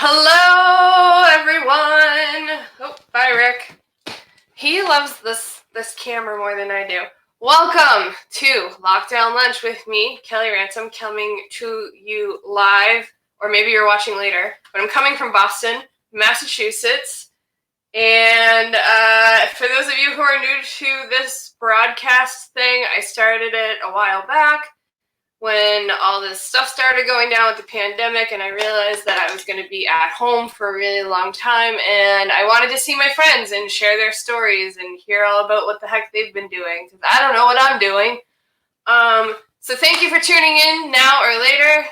Hello, everyone. Oh, bye, Rick. He loves this camera more than I do. Welcome to Lockdown Lunch with me, Kelly Ransom, coming to you live, or maybe you're watching later, but I'm coming from Boston, Massachusetts. And for those of you who are new to this broadcast thing, I started it a while back when all this stuff started going down with the pandemic, and I realized that I was going to be at home for a really long time, and I wanted to see my friends and share their stories and hear all about what the heck they've been doing, because I don't know what I'm doing. So thank you for tuning in now or later.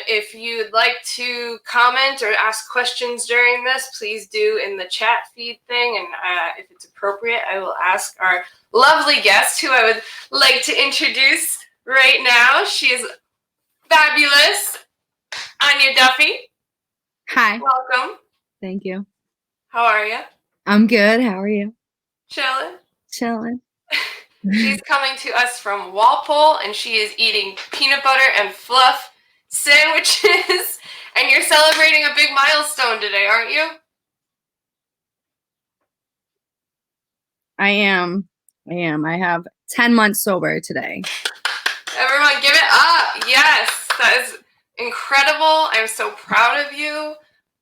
If you'd like to comment or ask questions during this, please do in the chat feed thing, and if it's appropriate, I will ask our lovely guest, who I would like to introduce right now. She is fabulous, Aine Duffy. Hi. Welcome. Thank you. How are you? I'm good. How are you? Chilling. She's coming to us from Walpole, and she is eating peanut butter and fluff sandwiches. And you're celebrating a big milestone today, aren't you? I am. I have 10 months sober today. Everyone, give it up. Yes, that is incredible. I'm so proud of you.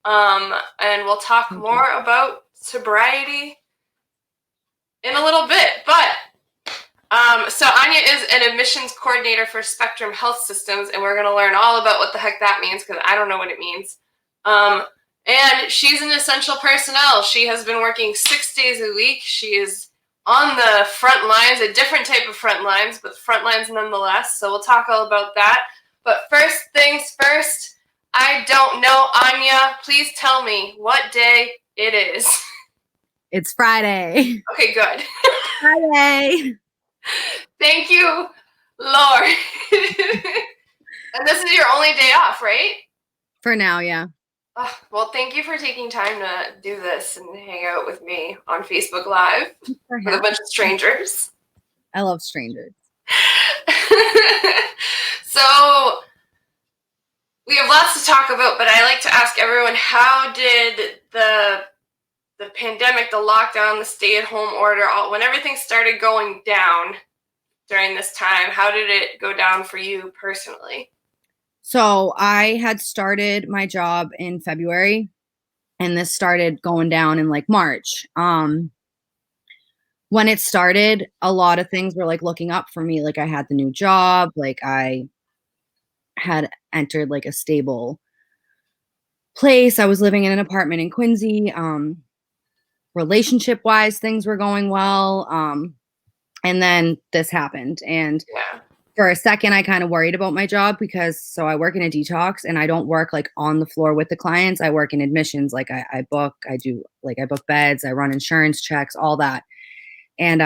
And we'll talk more about sobriety in a little bit. But so Anya is an admissions coordinator for Spectrum Health Systems, and we're going to learn all about what the heck that means, because I don't know what it means. And she's an essential personnel. She has been working 6 days a week. She is on the front lines, a different type of front lines, but front lines nonetheless. So we'll talk all about that. But first things first, I don't know, Anya, please tell me what day it is. It's Friday. Okay, good. Friday. Thank you, Lord. And this is your only day off, right? For now, yeah. Oh, well, thank you for taking time to do this and hang out with me on Facebook Live with a bunch of strangers. I love strangers. So we have lots to talk about, but I like to ask everyone, how did the pandemic, the lockdown, the stay-at-home order, when everything started going down during this time, how did it go down for you personally? So I had started my job in February, and this started going down in like March. When it started, a lot of things were like looking up for me. Like I had the new job, like I had entered like a stable place. I was living in an apartment in Quincy. Relationship wise, things were going well. And then this happened. And for a second, I kind of worried about my job, because so I work in a detox, and I don't work like on the floor with the clients. I work in admissions. Like I book beds, I run insurance checks, all that. And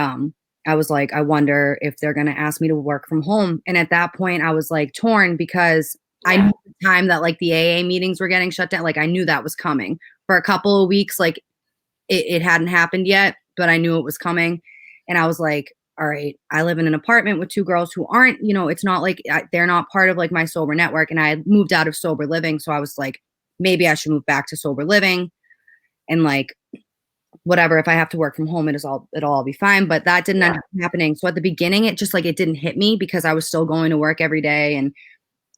I was like, I wonder if they're going to ask me to work from home. And at that point I was like torn, because I knew at the time that like the AA meetings were getting shut down. Like I knew that was coming for a couple of weeks. Like it hadn't happened yet, but I knew it was coming. And I was like, all right, I live in an apartment with two girls who aren't, it's not like they're not part of like my sober network. And I had moved out of sober living. So I was like, maybe I should move back to sober living, and like, whatever, if I have to work from home, it'll all be fine. But that didn't end up happening. So at the beginning, it just like, it didn't hit me, because I was still going to work every day. And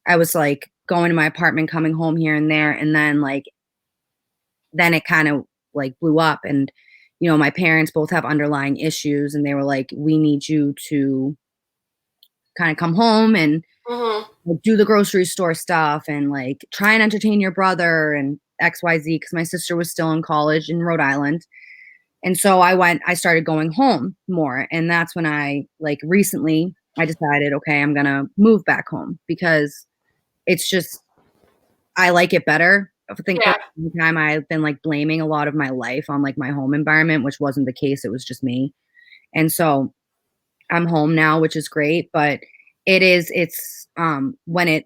I was like going to my apartment, coming home here and there. And then it kind of like blew up. And my parents both have underlying issues, and they were like, we need you to kind of come home and like, do the grocery store stuff, and like try and entertain your brother and XYZ, because my sister was still in college in Rhode Island. And so I started going home more. And that's when I recently I decided, okay, I'm going to move back home, because it's just, I like it better. I think for a long time I've been like blaming a lot of my life on like my home environment, which wasn't the case. It was just me. And so I'm home now, which is great. But it's when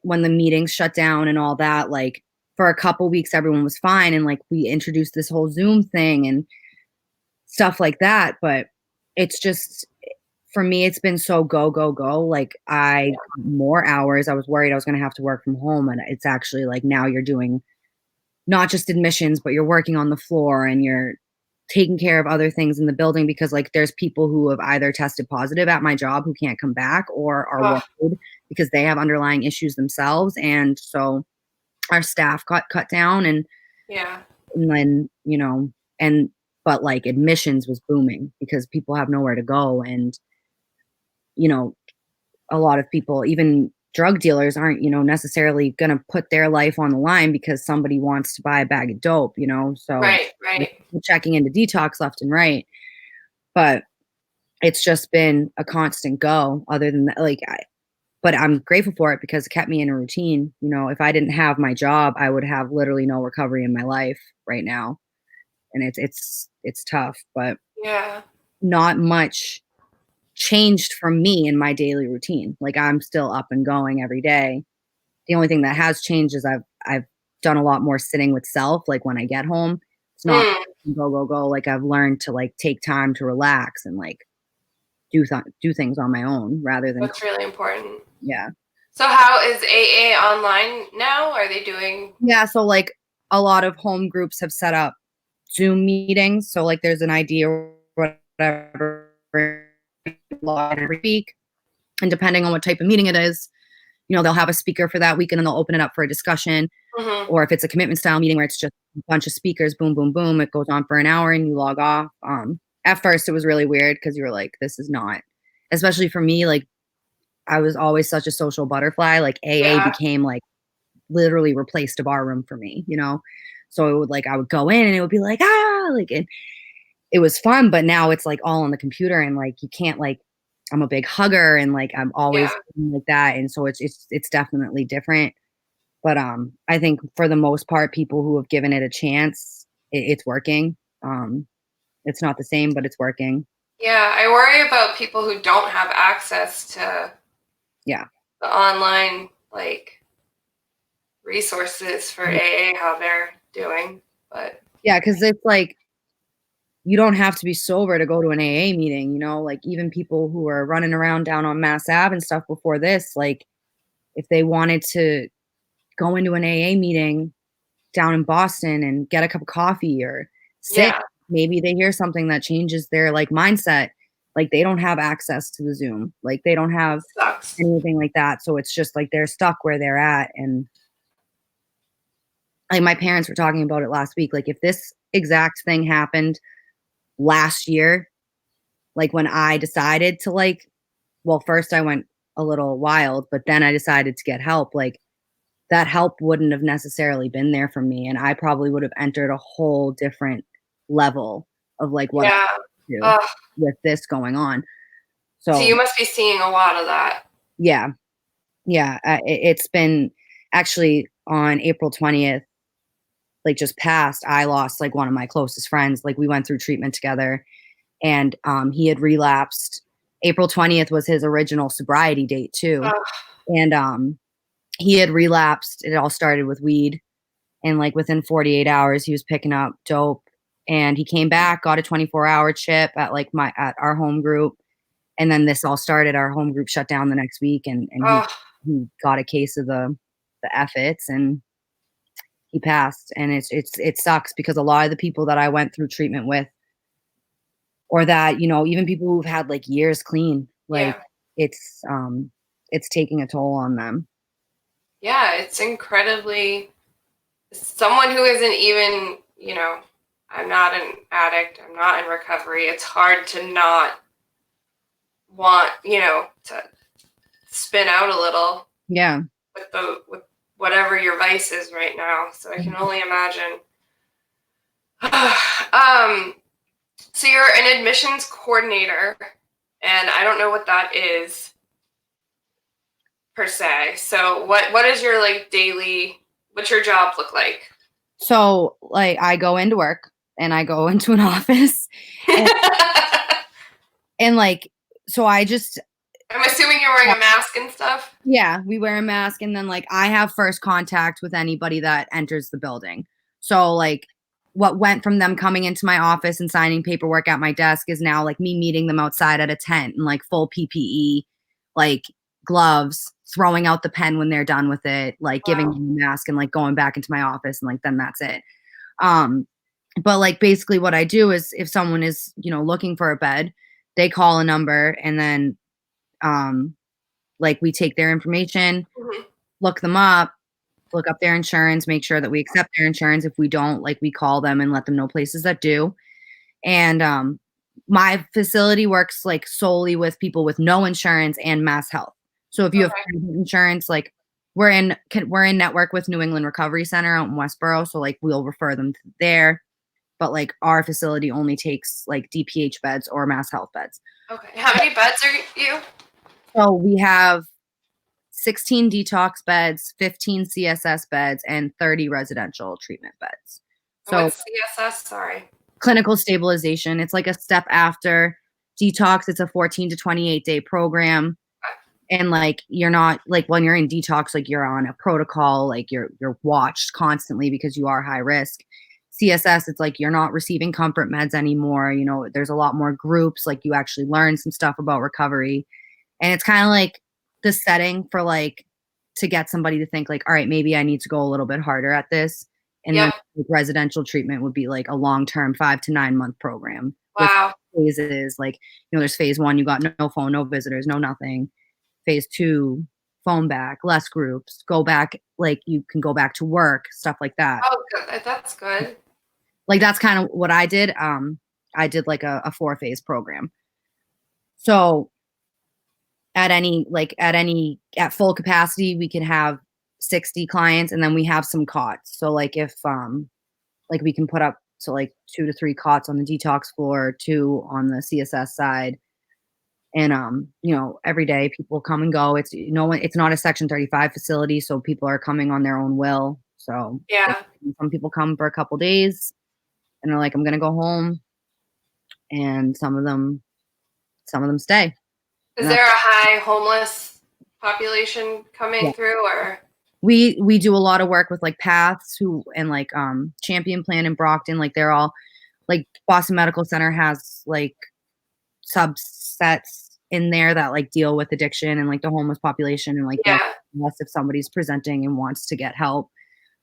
the meetings shut down and all that, like for a couple weeks, everyone was fine. And like, we introduced this whole Zoom thing and stuff like that. But it's just, for me, it's been so go. Like more hours. I was worried I was going to have to work from home. And it's actually like, now you're doing not just admissions, but you're working on the floor and you're taking care of other things in the building, because like there's people who have either tested positive at my job who can't come back or are Ugh. worried because they have underlying issues themselves. And so our staff got cut down, and Yeah. then, you know, and but like admissions was booming because people have nowhere to go. And, you know, a lot of people, even drug dealers, aren't, you know, necessarily going to put their life on the line because somebody wants to buy a bag of dope, you know? So Right. like, Right. we're checking into detox left and right. But it's just been a constant go. Other than that, like, but I'm grateful for it because it kept me in a routine. You know, if I didn't have my job, I would have literally no recovery in my life right now. And it's tough, but Yeah. not much changed for me in my daily routine. Like, I'm still up and going every day. The only thing that has changed is I've done a lot more sitting with self. Like, when I get home, it's not Mm, go, go, go. Like, I've learned to like take time to relax and like do things on my own rather than, that's really important. yeah. So how is AA online now? Are they doing? Yeah, so like a lot of home groups have set up Zoom meetings. So like there's an idea or whatever every week. And depending on what type of meeting it is, you know, they'll have a speaker for that week and then they'll open it up for a discussion. Mhm. Or if it's a commitment style meeting where it's just a bunch of speakers, boom, boom, boom, it goes on for an hour and you log off. At first it was really weird because you were like, this is not, especially for me, like I was always such a social butterfly. Like AA Yeah. became like literally replaced a bar room for me, you know? So it would like, I would go in and it would be like, like, and it was fun, but now it's like all on the computer and like, you can't like, I'm a big hugger and like, I'm Yeah. always like that. And so it's definitely different. But, I think for the most part, people who have given it a chance, it's working. It's not the same, but it's working. Yeah. I worry about people who don't have access to Yeah. the online like resources for AA, how they're doing. But Yeah. Cause it's like, you don't have to be sober to go to an AA meeting, you know, like even people who are running around down on Mass Ave and stuff before this, like if they wanted to go into an AA meeting down in Boston and get a cup of coffee or sit, yeah, maybe they hear something that changes their like mindset. Like they don't have access to the Zoom, like they don't have sucks. anything like that. So it's just like they're stuck where they're at. And like my parents were talking about it last week. Like if this exact thing happened last year, like when I decided to like, well, first I went a little wild, but then I decided to get help. Like that help wouldn't have necessarily been there for me. And I probably would have entered a whole different level of like what I Yeah. do Ugh. with this going on. So So you must be seeing a lot of that. yeah, yeah. It's been actually on April 20th, like just passed, I lost like one of my closest friends. Like we went through treatment together and he had relapsed. April 20th was his original sobriety date too. Ugh. And he had relapsed. It all started with weed. And like within 48 hours, he was picking up dope. And he came back, got a 24-hour chip at like at our home group. And then this all started. Our home group shut down the next week, and Ugh. he got a case of the F-its and he passed. And it sucks because a lot of the people that I went through treatment with, or that, you know, even people who've had like years clean, like Yeah. it's taking a toll on them. Yeah, it's incredibly someone who isn't even, I'm not an addict, I'm not in recovery. It's hard to not want, to spin out a little Yeah. with whatever your vice is right now. So I can only imagine. So you're an admissions coordinator, and I don't know what that is per se. So what is your like daily? What's your job look like? So like I go into work and I go into an office and, and like so I just I'm assuming you're wearing a mask and stuff. yeah, we wear a mask and then like I have first contact with anybody that enters the building. So like what went from them coming into my office and signing paperwork at my desk is now like me meeting them outside at a tent in like full PPE, like gloves, throwing out the pen when they're done with it, like giving them a mask and like going back into my office and like then that's it. But like basically what I do is if someone is, looking for a bed, they call a number and then like we take their information, look them up, look up their insurance, make sure that we accept their insurance. If we don't, like we call them and let them know places that do. And my facility works like solely with people with no insurance and Mass Health. So if you have insurance, like we're in network with New England Recovery Center out in Westboro, so like we'll refer them to there. But like our facility only takes like DPH beds or Mass Health beds. Okay. How many beds are you? So we have 16 detox beds, 15 CSS beds, and 30 residential treatment beds. So what's CSS? Sorry. Clinical stabilization. It's like a step after detox. It's a 14 to 28 day program. And like you're not like when you're in detox, like you're on a protocol, like you're watched constantly because you are high risk. CSS, it's like you're not receiving comfort meds anymore. There's a lot more groups, like you actually learn some stuff about recovery. And it's kind of like the setting for like to get somebody to think like, all right, maybe I need to go a little bit harder at this. And then like, residential treatment would be like a long-term 5 to 9 month program. Wow. With phases like, there's phase 1, you got no phone, no visitors, no nothing. Phase 2, phone back, less groups, go back, like you can go back to work, stuff like that. Oh, good. That's good. Like that's kind of what I did. I did like a 4-phase program. So at full capacity, we could have 60 clients and then we have some cots. So like if, like we can put up so like 2 to 3 cots on the detox floor, 2 on the CSS side. And, every day people come and go. It's not a Section 35 facility. So people are coming on their own will. So some people come for a couple days and they're like, I'm going to go home. And some of them stay. Is there a high homeless population coming through or? We do a lot of work with like Paths and like Champion Plan in Brockton. Like they're all like Boston Medical Center has like subsets in there that like deal with addiction and like the homeless population and like unless if somebody's presenting and wants to get help.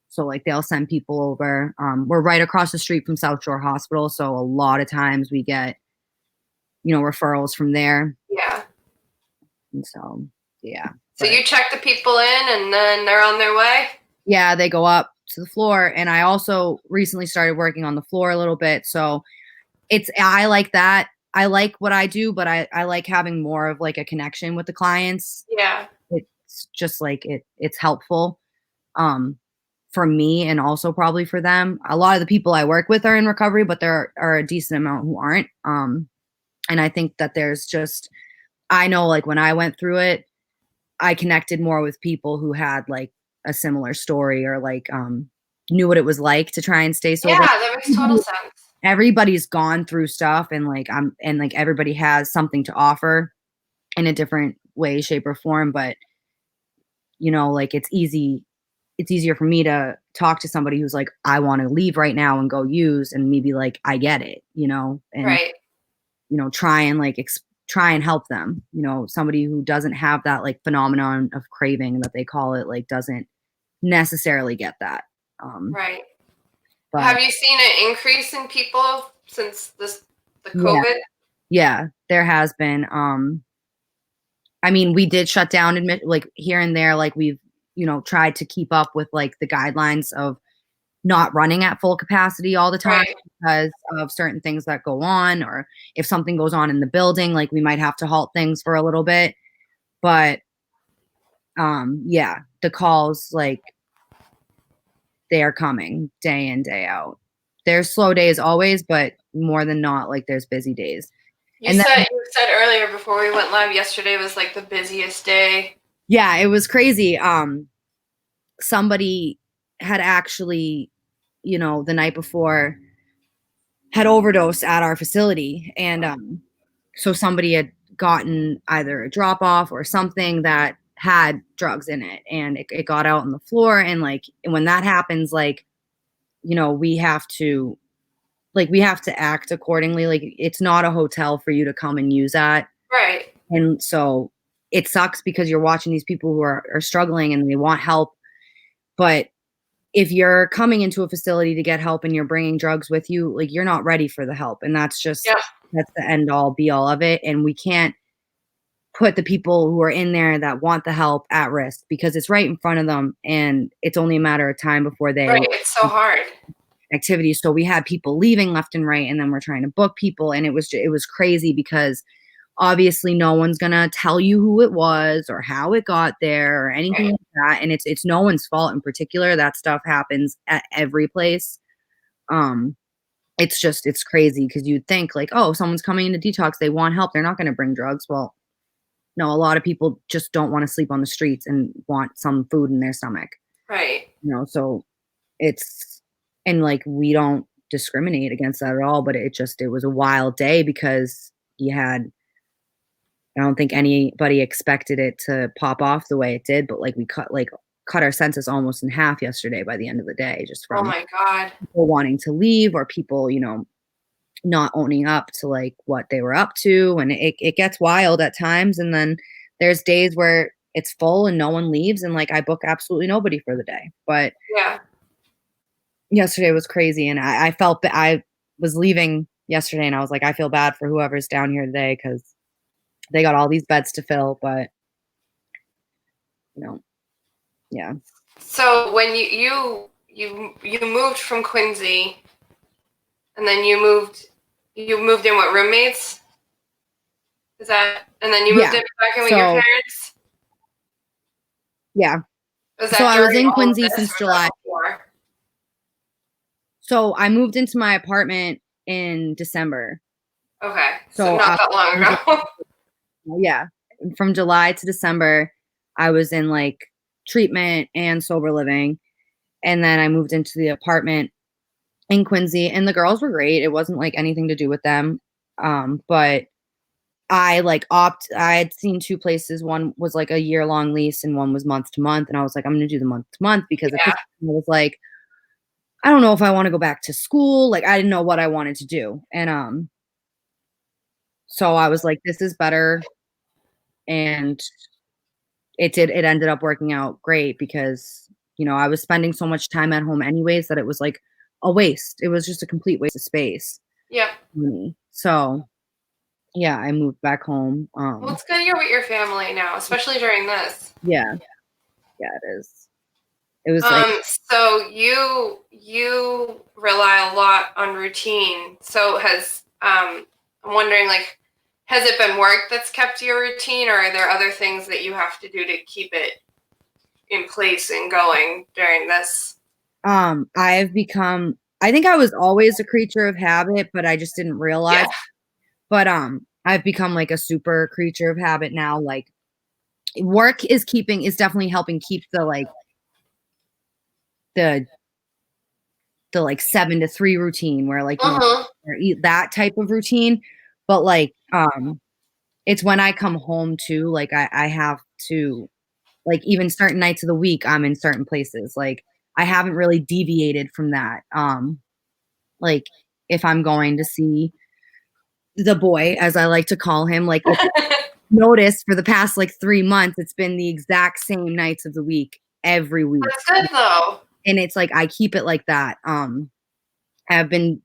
So like they'll send people over. We're right across the street from South Shore Hospital. So a lot of times we get, referrals from there. Yeah. And so, yeah. So you check the people in and then they're on their way? Yeah, they go up to the floor. And I also recently started working on the floor a little bit. So I like that. I like what I do, but I like having more of like a connection with the clients. Yeah. It's just like it's helpful for me and also probably for them. A lot of the people I work with are in recovery, but there are a decent amount who aren't. And I think that I know like when I went through it, I connected more with people who had like a similar story or like knew what it was like to try and stay sober. Yeah, that makes total sense. Everybody's gone through stuff and like everybody has something to offer in a different way, shape, or form. But like it's easier for me to talk to somebody who's like, I want to leave right now and go use, and maybe like I get it, and right. Try and help them. Somebody who doesn't have that like phenomenon of craving that they call it, like doesn't necessarily get that. Right. But have you seen an increase in people since the COVID? Yeah, there has been. I mean, we did shut down like here and there, like we've, tried to keep up with like the guidelines of not running at full capacity all the time because of certain things that go on, or if something goes on in the building, like we might have to halt things for a little bit. But the calls, like they are coming day in, day out. There's slow days always, but more than not, like there's busy days. You said earlier before we went live yesterday was like the busiest day. Yeah, it was crazy. Somebody had actually, the night before had overdosed at our facility. And so somebody had gotten either a drop off or something that had drugs in it, and it got out on the floor. And like when that happens, like, we have to act accordingly. Like it's not a hotel for you to come and use at. Right. And so it sucks because you're watching these people who are struggling and they want help. But if you're coming into a facility to get help and you're bringing drugs with you, like, you're not ready for the help. And that's Yeah. that's the end all be all of it. And we can't put the people who are in there that want the help at risk because it's right in front of them. And it's only a matter of time before they Right. It's so hard. activities. So we had people leaving left and right, and then we're trying to book people. And it was crazy because obviously no one's gonna tell you who it was or how it got there or anything like that. And it's no one's fault in particular. That stuff happens at every place. It's crazy because you'd think like, oh, someone's coming into detox, they want help, they're not gonna bring drugs. Well, no, a lot of people just don't want to sleep on the streets and want some food in their stomach. Right. So and like, we don't discriminate against that at all, but it was a wild day because I don't think anybody expected it to pop off the way it did, but like we cut our census almost in half yesterday by the end of the day, just Oh from my God. people wanting to leave or people, not owning up to like what they were up to. And it gets wild at times. And then there's days where it's full and no one leaves. And like, I book absolutely nobody for the day, but Yeah. yesterday was crazy. And I was leaving yesterday and I was like, I feel bad for whoever's down here today, 'cause they got all these beds to fill, but yeah. So when you moved from Quincy, and then you moved in with roommates? Is that, and then you moved in back in with your parents? Yeah. Was that so I was in during all of Quincy this, since or was that July. before? So I moved into my apartment in December. Okay. So not that long ago. Yeah. From July to December, I was in like treatment and sober living. And then I moved into the apartment in Quincy, and the girls were great. It wasn't like anything to do with them. But I had seen two places. One was like a year-long lease and one was month to month. And I was like, I'm gonna do the month to month because at this point I was like, I don't know if I want to go back to school. Like, I didn't know what I wanted to do. And so I was like, this is better. And it ended up working out great because, I was spending so much time at home anyways that it was like a waste. It was just a complete waste of space. Yep. So yeah, I moved back home. Well, it's good you're with your family now, especially during this. Yeah. Yeah, it is. It was so you rely a lot on routine. So I'm wondering, like, has it been work that's kept your routine, or are there other things that you have to do to keep it in place and going during this? I think I was always a creature of habit, but I just didn't realize. Yeah. But I've become like a super creature of habit now. Like, work is definitely helping keep the like 7 to 3 routine where like or eat that type of routine. But like it's when I come home too, like I have to, like, even certain nights of the week I'm in certain places. Like, I haven't really deviated from that. Like, if I'm going to see the boy, as I like to call him, like, notice for the past like 3 months it's been the exact same nights of the week every week. That's good though. And it's like I keep it like that. I've been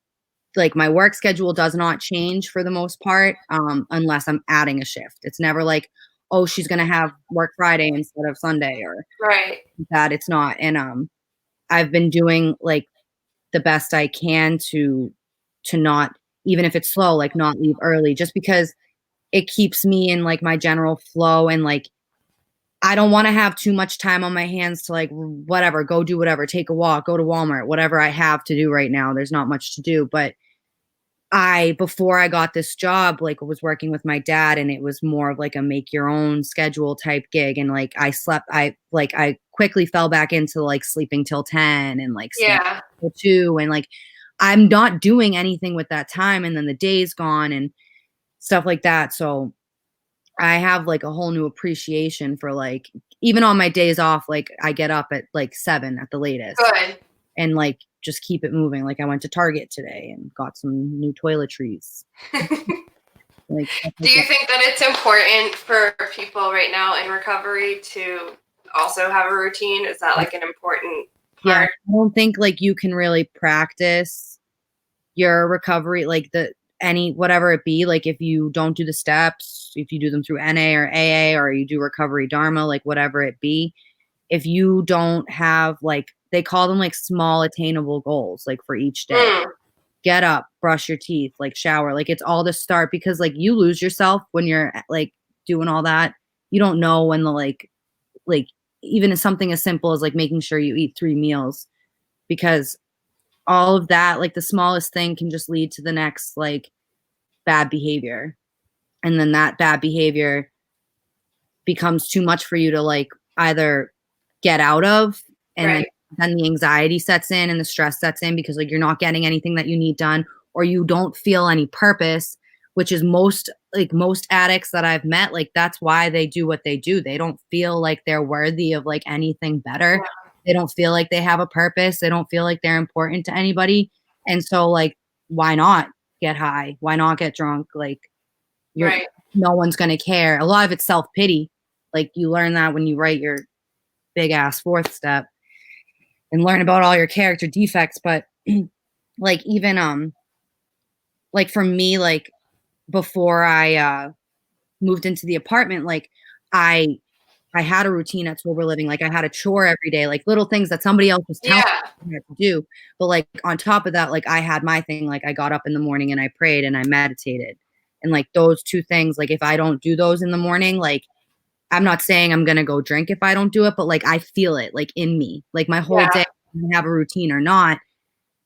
like, my work schedule does not change for the most part, unless I'm adding a shift. It's never like, oh, she's gonna have work Friday instead of Sunday or that. It's not. And I've been doing like the best I can to not, even if it's slow, like not leave early, just because it keeps me in like my general flow. And like, I don't want to have too much time on my hands to like whatever, go do whatever, take a walk, go to Walmart, whatever I have to do right now. There's not much to do. But before I got this job, like, was working with my dad, and it was more of like a make your own schedule type gig. And like, I quickly fell back into like sleeping till 10 and like till 2. And like, I'm not doing anything with that time. And then the day's gone and stuff like that. So I have like a whole new appreciation for like, even on my days off, like I get up at like 7 at the latest. Good. And like, just keep it moving. Like, I went to Target today and got some new toiletries. Like, do you think that it's important for people right now in recovery to also have a routine? Is that like an important yeah, part? I don't think like you can really practice your recovery, like whatever it be, like if you don't do the steps, if you do them through NA or AA, or you do recovery Dharma, like whatever it be, if you don't have like, they call them like small attainable goals, like for each day. Get up, brush your teeth, like shower, like it's all to start, because like you lose yourself when you're like doing all that. You don't know when the like even something as simple as like making sure you eat 3 meals, because all of that, like the smallest thing can just lead to the next like bad behavior. And then that bad behavior becomes too much for you to like either get out of, and Right. then the anxiety sets in and the stress sets in, because like you're not getting anything that you need done, or you don't feel any purpose, which is most addicts that I've met, like that's why they do what they do. They don't feel like they're worthy of like anything better. Yeah. They don't feel like they have a purpose. They don't feel like they're important to anybody. And so like, why not get high? Why not get drunk? Like you're Right. no one's going to care. A lot of it's self-pity. Like you learn that when you write your big ass fourth step and learn about all your character defects. But like even like for me, like before I moved into the apartment, like I I had a routine at Sober Living. Like I had a chore every day, like little things that somebody else was telling Yeah. me to do. But like on top of that, like I had my thing, like I got up in the morning and I prayed and I meditated. And like those two things, like if I don't do those in the morning, like I'm not saying I'm gonna go drink if I don't do it, but like I feel it like in me. Like my whole Yeah. day, have a routine or not,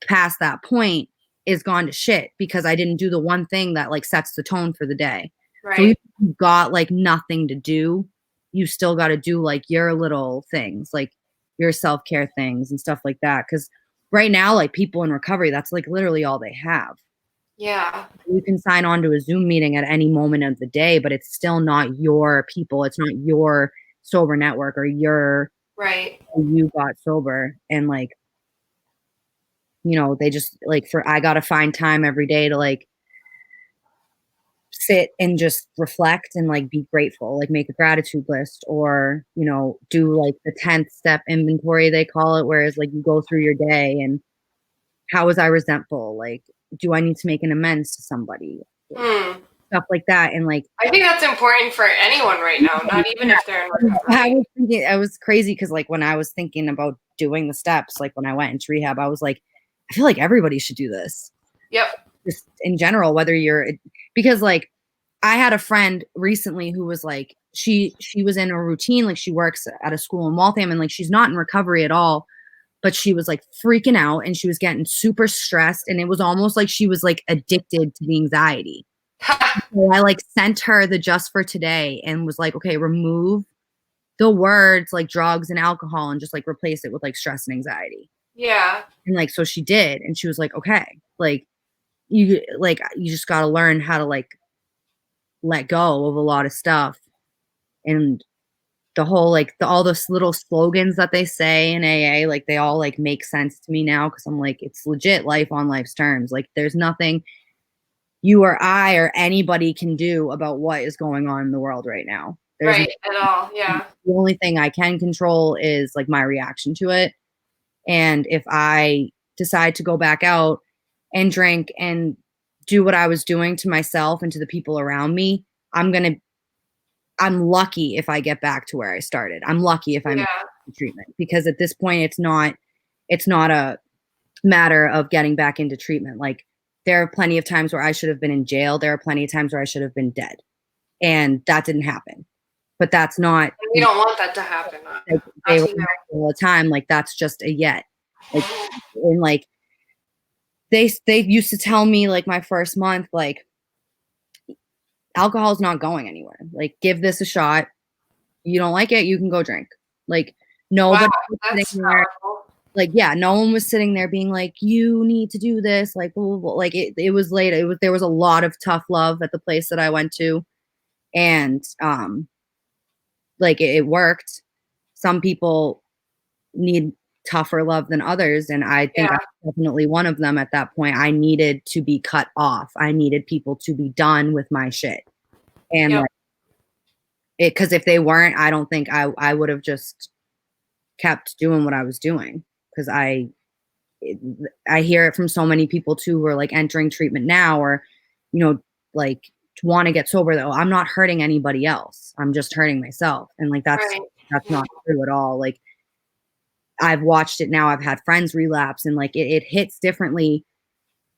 past that point is gone to shit, because I didn't do the one thing that like sets the tone for the day. So even Right. if you've got like nothing to do, you still got to do like your little things, like your self-care things and stuff like that. Cause right now, like people in recovery, that's like literally all they have. Yeah. You can sign on to a Zoom meeting at any moment of the day, but it's still not your people. It's not your sober network or Right. you got sober. And like, they just like, I got to find time every day to like sit and just reflect and like be grateful, like make a gratitude list, or do like the 10th step inventory, they call it, whereas like you go through your day and how was I resentful, like do I need to make an amends to somebody, stuff like that. And like I think that's important for anyone right now, not even if they're in recovery. I was crazy because like when I was thinking about doing the steps, like when I went into rehab, I was like, I feel like everybody should do this. Yep. Just in general, whether because like I had a friend recently who was like, she was in a routine, like she works at a school in Waltham, and like she's not in recovery at all, but she was like freaking out and she was getting super stressed, and it was almost like she was like addicted to the anxiety. So I like sent her the Just for Today and was like, okay, remove the words like drugs and alcohol and just like replace it with like stress and anxiety. Yeah. And like so she did, and she was like, okay, like you just got to learn how to like let go of a lot of stuff. And the whole like all those little slogans that they say in AA, like they all like make sense to me now, because I'm like, it's legit life on life's terms. Like there's nothing you or I or anybody can do about what is going on in the world right now. There's Right. At all. Yeah. the only thing I can control is like my reaction to it. And if I decide to go back out and drink and do what I was doing to myself and to the people around me, I'm lucky if I get back to where I started. I'm lucky if I'm Yeah. in treatment, because at this point it's not a matter of getting back into treatment. Like there are plenty of times where I should have been in jail. There are plenty of times where I should have been dead. And that didn't happen. But that's not, And we don't want that to happen. like, they were all the time, like that's just a yet. Like, and like they used to tell me like my first month, like alcohol's not going anywhere. Like give this a shot. You don't like it, you can go drink. Like nobody was sitting there, like no one was sitting there being like, you need to do this, like blah, blah, blah. Like it was late. There was a lot of tough love at the place that I went to, and like it worked. Some people need tougher love than others. And I think I'm definitely one of them at that point. I needed to be cut off. I needed people to be done with my shit. And like it, because if they weren't, I don't think I would have just kept doing what I was doing. Because I hear it from so many people too who are like entering treatment now, or, you know, like want to get sober, though. I'm not hurting anybody else. I'm just hurting myself. And like that's not true at all. Like I've watched it now. I've had friends relapse, and like it hits differently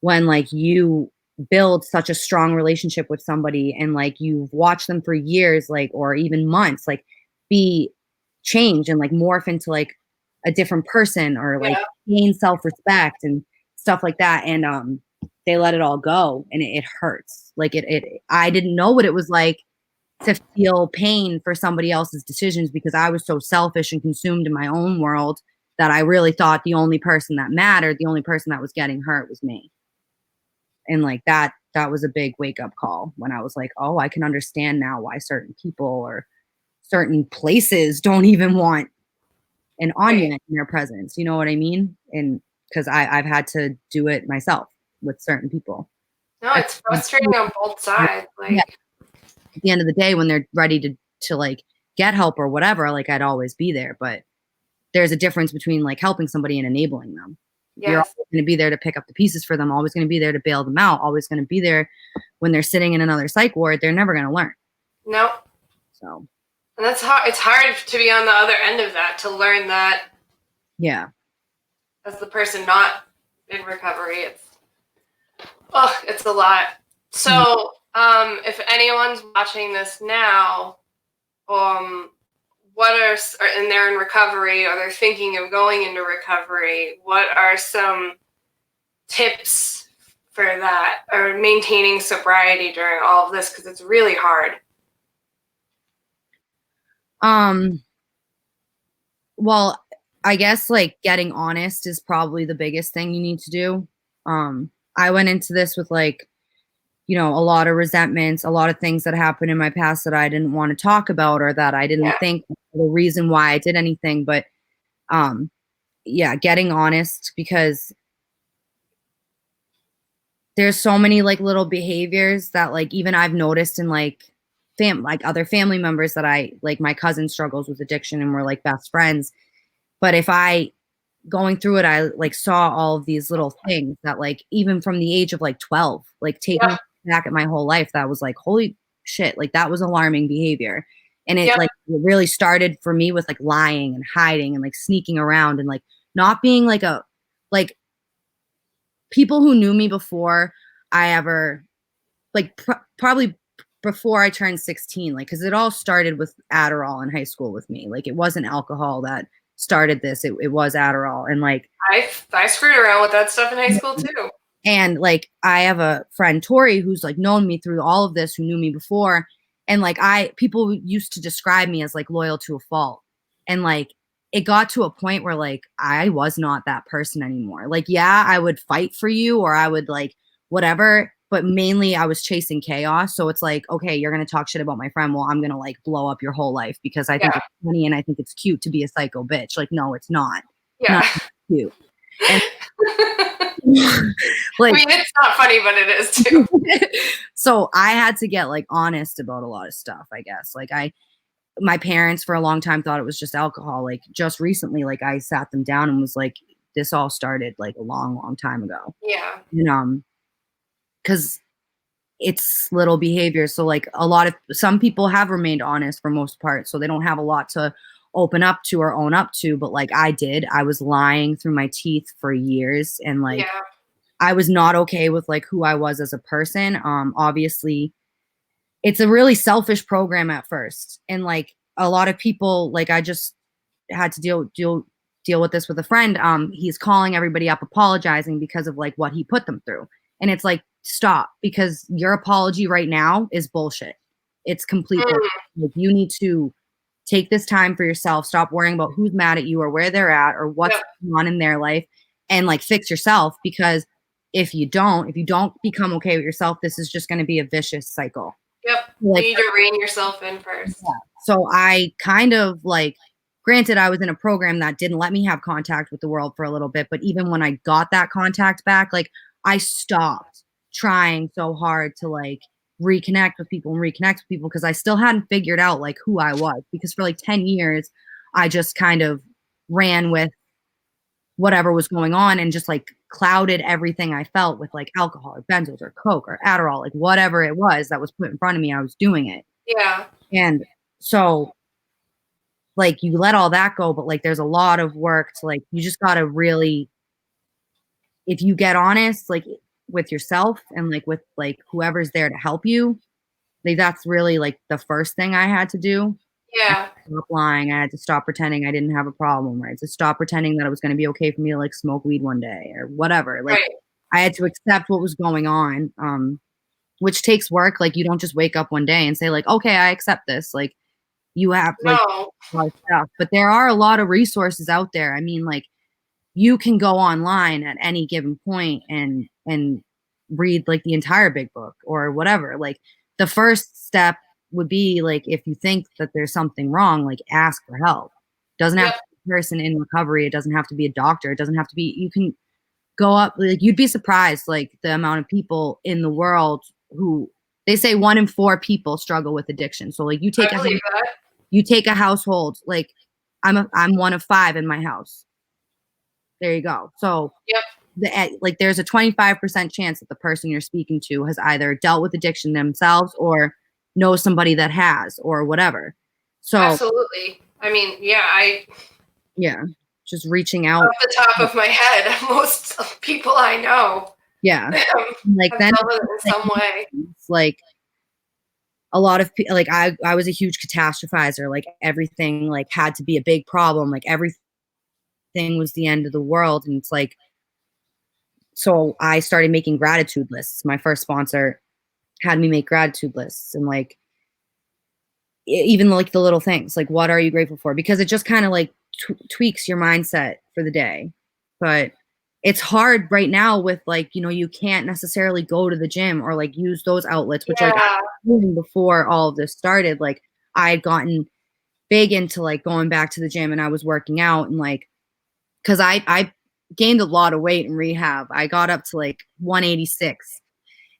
when like you build such a strong relationship with somebody and like you've watched them for years, like, or even months, like be changed and like morph into like a different person, or like gain self-respect and stuff like that. And they let it all go, and it hurts. Like I didn't know what it was like to feel pain for somebody else's decisions, because I was so selfish and consumed in my own world that I really thought the only person that mattered, the only person that was getting hurt was me. And like that was a big wake up call when I was like, oh, I can understand now why certain people or certain places don't even want an Anya in their presence. You know what I mean? And because I've had to do it myself with certain people. No, it's frustrating on both sides. Like at the end of the day, when they're ready to like get help or whatever, like I'd always be there. But there's a difference between like helping somebody and enabling them. You're always going to be there to pick up the pieces for them, always going to be there to bail them out, always going to be there when they're sitting in another psych ward. They're never going to learn. No. So. And that's hard. It's hard to be on the other end of that, to learn that. Yeah. As the person not in recovery, it's a lot. So, if anyone's watching this now, what are, and they're in recovery, or they're thinking of going into recovery, what are some tips for that, or maintaining sobriety during all of this? Because it's really hard. Well, I guess like getting honest is probably the biggest thing you need to do. I went into this with like, you know, a lot of resentments, a lot of things that happened in my past that I didn't want to talk about, or that I didn't think the reason why I did anything. But getting honest, because there's so many like little behaviors that like even I've noticed in like other family members that I like. My cousin struggles with addiction and we're like best friends. But if I going through it, I like saw all of these little things that like even from the age of like 12, like taking back at my whole life, that was like, holy shit, like that was alarming behavior. And it like it really started for me with like lying and hiding and like sneaking around and like not being like like people who knew me before I ever like probably before I turned 16, like, because it all started with Adderall in high school with me. Like it wasn't alcohol that started this. It was Adderall. And like I screwed around with that stuff in high school too. And like I have a friend, Tori, who's like known me through all of this, who knew me before. And like people used to describe me as like loyal to a fault. And like it got to a point where like I was not that person anymore. Like, yeah, I would fight for you, or I would like whatever, but mainly I was chasing chaos. So it's like, okay, you're going to talk shit about my friend. Well, I'm going to like blow up your whole life because I think it's funny and I think it's cute to be a psycho bitch. Like, no, it's not. Yeah. Not cute. And like, I mean, it's not funny, but it is too. So I had to get like honest about a lot of stuff, I guess. Like my parents for a long time thought it was just alcohol. Like just recently, like I sat them down and was like, this all started like a long, long time ago. Yeah. And because it's little behavior. So like some people have remained honest for most part. So they don't have a lot to open up to or own up to. But like I was lying through my teeth for years. And like, I was not okay with like who I was as a person. Obviously it's a really selfish program at first. And like a lot of people, like I just had to deal with this with a friend. He's calling everybody up, apologizing because of like what he put them through. And it's like, stop, because your apology right now is bullshit. It's complete bullshit. Like, you need to take this time for yourself. Stop worrying about who's mad at you or where they're at or what's going on in their life, and like fix yourself. Because if you don't become okay with yourself, this is just going to be a vicious cycle. Yep. Like, you need to rein yourself in first. Yeah. So I kind of like granted, I was in a program that didn't let me have contact with the world for a little bit, but even when I got that contact back, like I stopped trying so hard to like reconnect with people because I still hadn't figured out like who I was, because for like 10 years I just kind of ran with whatever was going on and just like clouded everything I felt with like alcohol or benzos or coke or Adderall, like whatever it was that was put in front of me, I was doing it. Yeah. And so like you let all that go, but like there's a lot of work to like, you just got to really, if you get honest like with yourself and like with like whoever's there to help you, like that's really like the first thing I had to do. I had Yeah. to stop lying. I had to stop pretending I didn't have a problem. I had to stop pretending that it was going to be okay for me to like smoke weed one day or whatever. Like Right. I had to accept what was going on, which takes work. Like you don't just wake up one day and say like, okay, I accept this. Like you have like No. a lot of stuff, but there are a lot of resources out there. I mean, like you can go online at any given point and read like the entire big book or whatever. Like the first step would be like if you think that there's something wrong, like ask for help. Doesn't have Yep. to be a person in recovery. It doesn't have to be a doctor. It doesn't have to be, you can go up, like you'd be surprised like the amount of people in the world who, they say 1 in 4 people struggle with addiction. So like I believe that. you take a household, like I'm one of 5 in my house. There you go. So Yep. like there's a 25% chance that the person you're speaking to has either dealt with addiction themselves or knows somebody that has or whatever. So Absolutely. I mean, yeah, just reaching out. off the top of my head, most people I know Yeah. Like have then dealt with it in some way. it's like a lot of people, like I was a huge catastrophizer. Like everything like had to be a big problem. Like everything was the end of the world. And it's like, so I started making gratitude lists. My first sponsor had me make gratitude lists and like even like the little things, like what are you grateful for? Because it just kind of like tweaks your mindset for the day. But it's hard right now with like, you know, you can't necessarily go to the gym or like use those outlets, which like Yeah. before all of this started, like I had gotten big into like going back to the gym and I was working out and like, cause I gained a lot of weight in rehab. I got up to like 186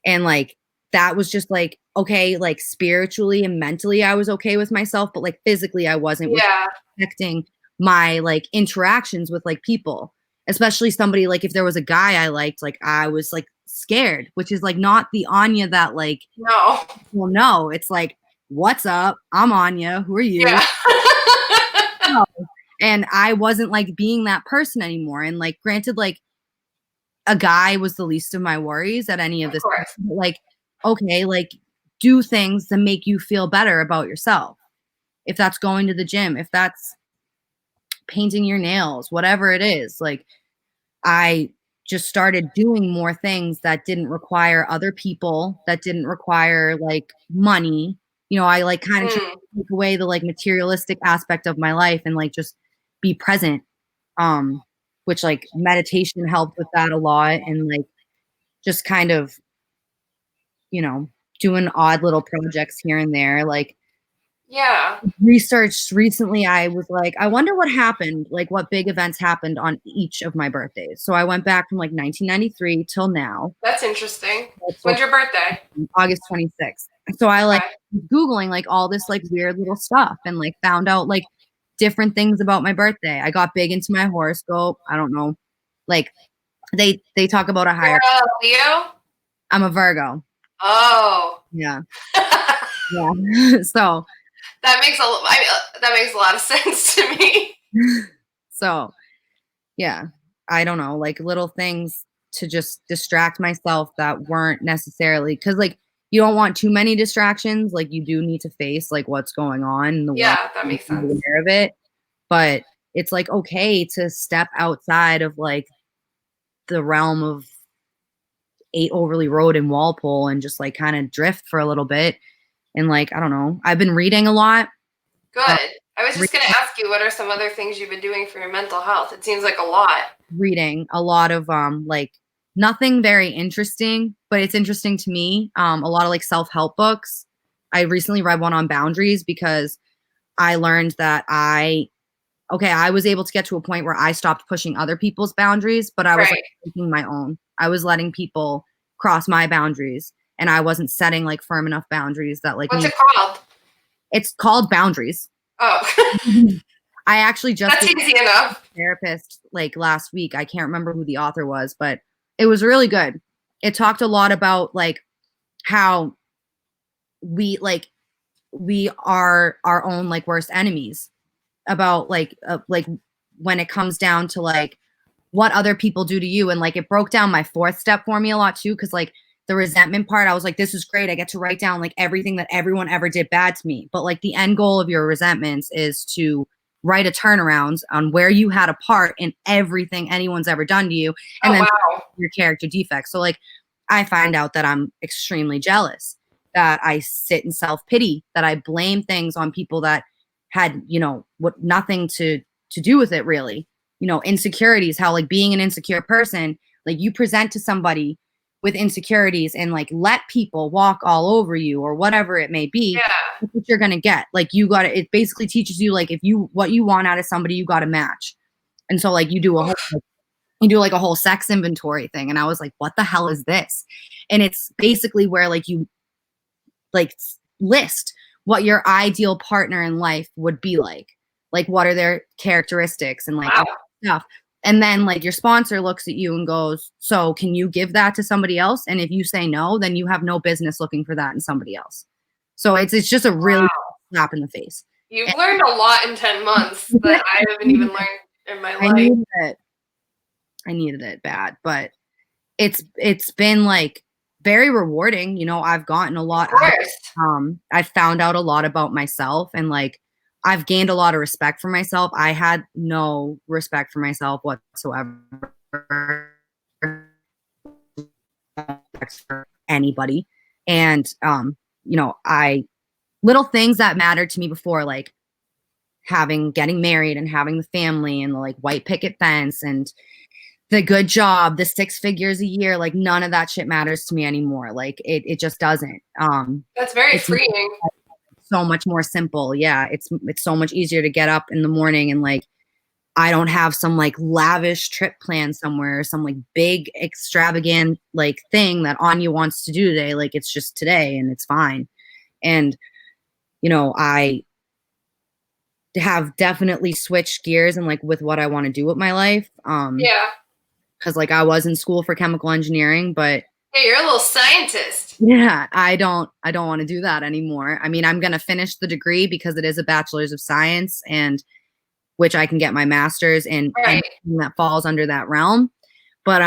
and like, that was just like, okay, like spiritually and mentally, I was okay with myself, but like physically I wasn't, which Yeah. affecting my like interactions with like people, especially somebody like if there was a guy I liked, like I was like scared, which is like not the Anya that like, No. well, no, it's like, what's up? I'm Anya. Who are you? Yeah. No. And I wasn't like being that person anymore. And like, granted, like a guy was the least of my worries at any of this. course. Like, okay, like do things that make you feel better about yourself. If that's going to the gym, if that's painting your nails, whatever it is, like I just started doing more things that didn't require other people, that didn't require like money. You know, I like kind of try to take away the like materialistic aspect of my life and like just be present. Which like meditation helped with that a lot and like just kind of, you know, doing odd little projects here and there. Like Yeah. researched recently, I was like, I wonder what happened, like what big events happened on each of my birthdays. So I went back from like 1993 till now. That's interesting. So When's your birthday? August 26th. So I like Okay. Googling like all this like weird little stuff and like found out like different things about my birthday. I got big into my horoscope. I don't know. Like they talk about a higher. You're a Leo? I'm a Virgo. Oh. Yeah. that Yeah. So makes a lot of sense to me. so yeah, I don't know, like little things to just distract myself that weren't necessarily, because like you don't want too many distractions. Like you do need to face like what's going on in the world Yeah, that and makes be sense. aware of it. But it's like okay to step outside of like the realm of 8 Overly Road in Walpole and just like kind of drift for a little bit. And like, I don't know, I've been reading a lot. Good. I was just going to ask you, what are some other things you've been doing for your mental health? It seems like a lot. Reading a lot of like nothing very interesting, but it's interesting to me. A lot of like self-help books. I recently read one on boundaries because I learned that I okay, I was able to get to a point where I stopped pushing other people's boundaries, but I was like making my own. I was letting people cross my boundaries, and I wasn't setting like firm enough boundaries that like What's me. it called? It's called boundaries. Oh. I actually just That's easy enough. Therapist like last week. I can't remember who the author was, but it was really good. It talked a lot about like how we are our own like worst enemies, about like when it comes down to like what other people do to you. And like it broke down my fourth step for me a lot too, because like the resentment part, I was like, this is great, I get to write down like everything that everyone ever did bad to me. But like the end goal of your resentments is to write a turnaround on where you had a part in everything anyone's ever done to you, and then your character defects. So like I find out that I'm extremely jealous, that I sit in self-pity, that I blame things on people that had, you know, what nothing to do with it really. You know, insecurities, how like being an insecure person, like you present to somebody with insecurities and like let people walk all over you or whatever it may be. That's what you're gonna get. Like you gotta, it basically teaches you like if you what you want out of somebody, you gotta match. And so like you do like a whole sex inventory thing. And I was like, what the hell is this? And it's basically where like you like list what your ideal partner in life would be like what are their characteristics and like stuff. And then like your sponsor looks at you and goes, so can you give that to somebody else? And if you say no, then you have no business looking for that in somebody else. So it's just a really slap in the face. You've learned a lot in 10 months that I haven't even learned in my life. I needed it bad, but it's been like very rewarding. You know, I've gotten a lot. I've found out a lot about myself, and like I've gained a lot of respect for myself. I had no respect for myself whatsoever. For anybody. And you know, little things that mattered to me before, like getting married and having the family and the like white picket fence and the good job, the 6 figures a year, like none of that shit matters to me anymore. Like it just doesn't. That's very freeing. So much more simple. Yeah, it's so much easier to get up in the morning and like I don't have some like lavish trip plan somewhere, some like big extravagant like thing that Anya wants to do today. Like it's just today and it's fine. And you know, I have definitely switched gears and like with what I want to do with my life. Because like I was in school for chemical engineering, but hey, you're a little scientist. Yeah, I don't want to do that anymore. I mean, I'm going to finish the degree because it is a bachelor's of science, and which I can get my master's in anything that falls under that realm. But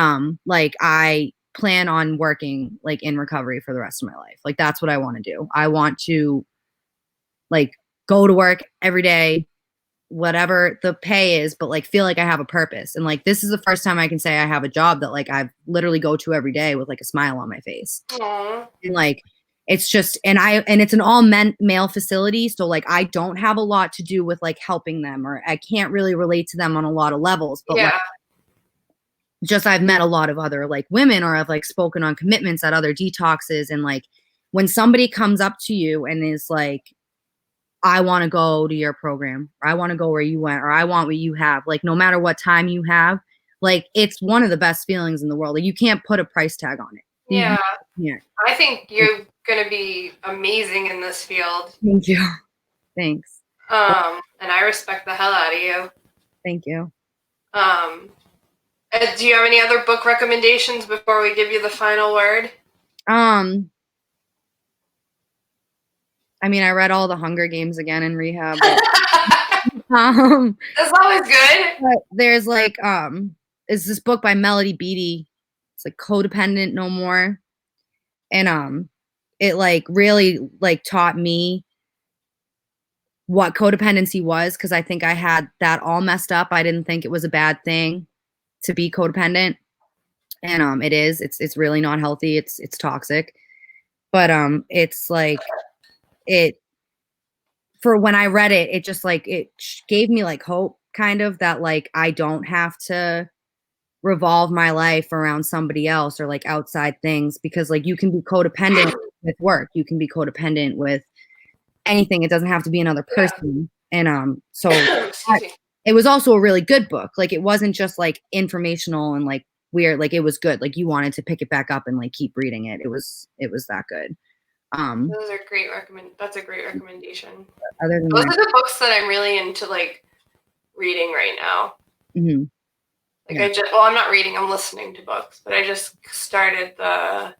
like I plan on working like in recovery for the rest of my life. Like that's what I want to do. I want to like go to work every day, whatever the pay is, but like feel like I have a purpose. And like this is the first time I can say I have a job that like I literally go to every day with like a smile on my face. Aww. And like it's just and it's an all male facility, so like I don't have a lot to do with like helping them, or I can't really relate to them on a lot of levels. But like just I've met a lot of other like women, or I've like spoken on commitments at other detoxes, and like when somebody comes up to you and is like, I want to go to your program, or I want to go where you went, or I want what you have, like no matter what time you have, like it's one of the best feelings in the world. Like you can't put a price tag on it. Yeah. I think you're going to be amazing in this field. Thank you. Thanks. And I respect the hell out of you. Thank you. Do you have any other book recommendations before we give you the final word? I mean, I read all the Hunger Games again in rehab. But, that's always good. But there's like, is this book by Melody Beattie. It's like Codependent No More. And it like really like taught me what codependency was, because I think I had that all messed up. I didn't think it was a bad thing to be codependent. And it is. It's really not healthy. It's toxic. But it's like for when I read it, it just like it gave me like hope, kind of, that like I don't have to revolve my life around somebody else or like outside things, because like you can be codependent with work, you can be codependent with anything. It doesn't have to be another person. And so it was also a really good book. Like, it wasn't just like informational and like weird. Like, it was good. Like, you wanted to pick it back up and like keep reading it. It was that good. Those are great That's a great recommendation. Other than those that, are the books that I'm really into, like, reading right now. mm-hmm. Like, Yeah. I'm not reading, I'm listening to books, but I just started the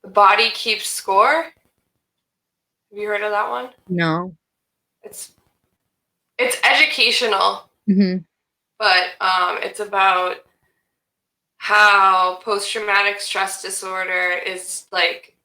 Body Keeps Score. Have you heard of that one? No. It's educational, Mm-hmm. but it's about how post-traumatic stress disorder is like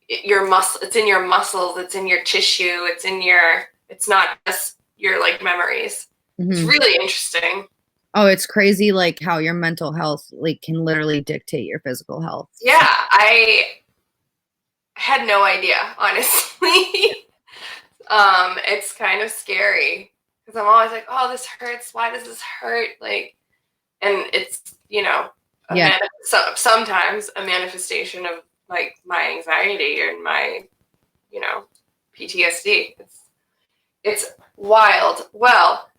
it's in your muscles, it's in your tissue, it's not just your like memories. Mm-hmm. It's really interesting. Oh, it's crazy, like how your mental health like can literally dictate your physical health. Yeah, I had no idea, honestly. It's kind of scary because I'm always like, oh, this hurts. Why does this hurt? Like, and it's, sometimes a manifestation of like my anxiety and my, PTSD. It's wild. Well,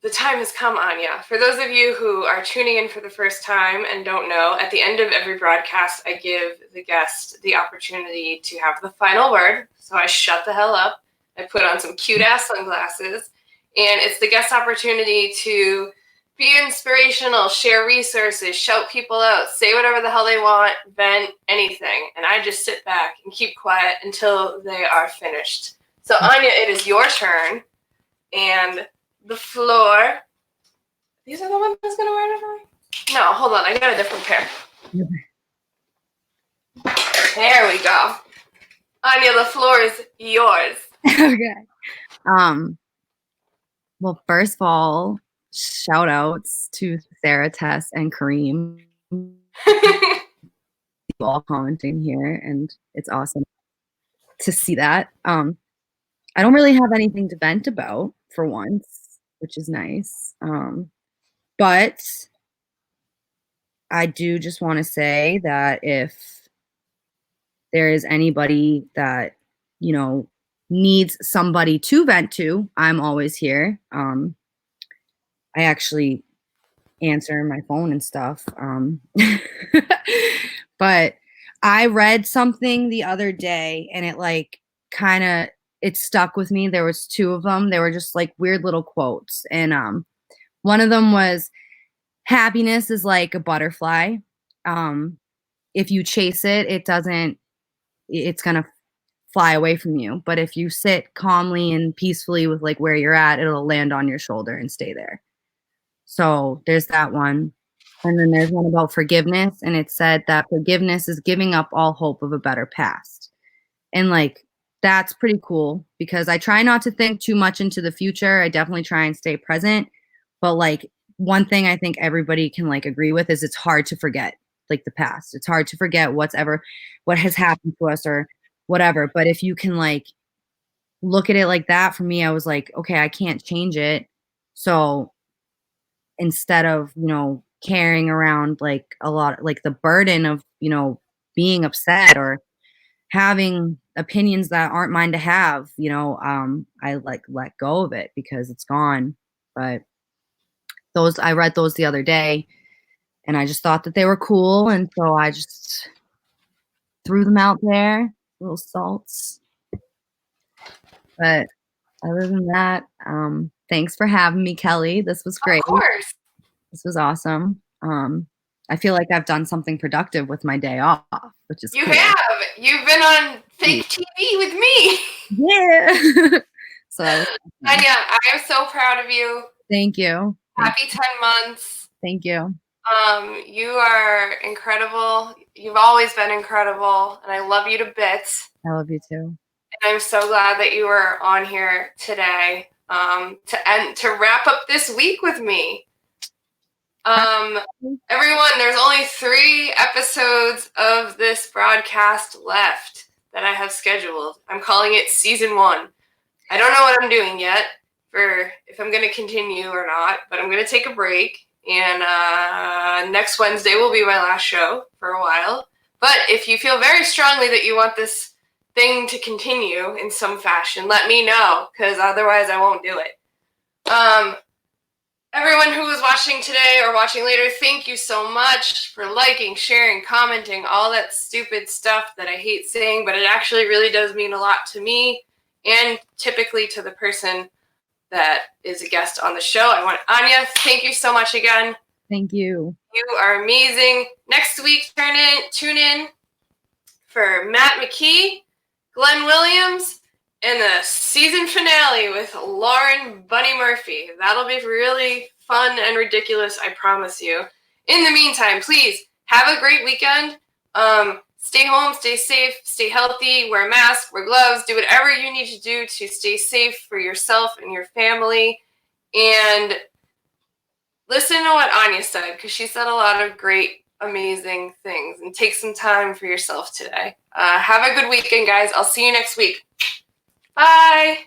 the time has come, Anya. For those of you who are tuning in for the first time and don't know, at the end of every broadcast, I give the guest the opportunity to have the final word. So I shut the hell up. I put on some cute-ass sunglasses. And it's the guest's opportunity to be inspirational, share resources, shout people out, say whatever the hell they want, vent, anything. And I just sit back and keep quiet until they are finished. So, Anya, it is your turn. And the floor. These are the ones I was going to wear tonight? No, hold on. I got a different pair. There we go. Anya, the floor is yours. Okay. Well, first of all, shout outs to Sarah, Tess, and Kareem. All commenting here, and it's awesome to see that. I don't really have anything to vent about for once, which is nice. But I do just want to say that if there is anybody that, needs somebody to vent to, I'm always here. I actually answer my phone and stuff. But I read something the other day and it like it stuck with me. There was two of them. They were just like weird little quotes. And one of them was, happiness is like a butterfly. If you chase it, it's going to fly away from you. But if you sit calmly and peacefully with like where you're at, it'll land on your shoulder and stay there. So there's that one. And then there's one about forgiveness. And it said that forgiveness is giving up all hope of a better past. And like, that's pretty cool because I try not to think too much into the future. I definitely try and stay present. But like, one thing I think everybody can like agree with is it's hard to forget like the past. It's hard to forget what has happened to us or whatever. But if you can like look at it like that, for me, I was like, okay, I can't change it. So instead of, carrying around like a lot, like the burden of, being upset or having opinions that aren't mine to have, I like let go of it because it's gone. But I read those the other day and I just thought that they were cool. And so I just threw them out there, little salts. But other than that, thanks for having me, Kelly. This was great. Of course. This was awesome. I feel like I've done something productive with my day off, which is You cool. have. You've been on fake TV with me. Yeah. So Anya, I am so proud of you. Thank you. Happy 10 months. Thank you. You are incredible. You've always been incredible, and I love you to bits. I love you too. And I'm so glad that you were on here today to wrap up this week with me. Everyone, there's only 3 episodes of this broadcast left that I have scheduled. I'm calling it season 1. I don't know what I'm doing yet for if I'm going to continue or not, but I'm going to take a break. And next Wednesday will be my last show for a while. But if you feel very strongly that you want this thing to continue in some fashion, let me know, because otherwise I won't do it. Everyone who was watching today or watching later, thank you so much for liking, sharing, commenting, all that stupid stuff that I hate saying, but it actually really does mean a lot to me and typically to the person that is a guest on the show. I want Anya, thank you so much again. Thank you. You are amazing. Next week, tune in for Matt McKee, Glenn Williams, and the season finale with Lauren Bunny Murphy. That'll be really fun and ridiculous, I promise you. In the meantime, please have a great weekend. Stay home, stay safe, stay healthy, wear a mask, wear gloves, do whatever you need to do to stay safe for yourself and your family. And listen to what Anya said, because she said a lot of great, amazing things. And take some time for yourself today. Have a good weekend, guys. I'll see you next week. Bye.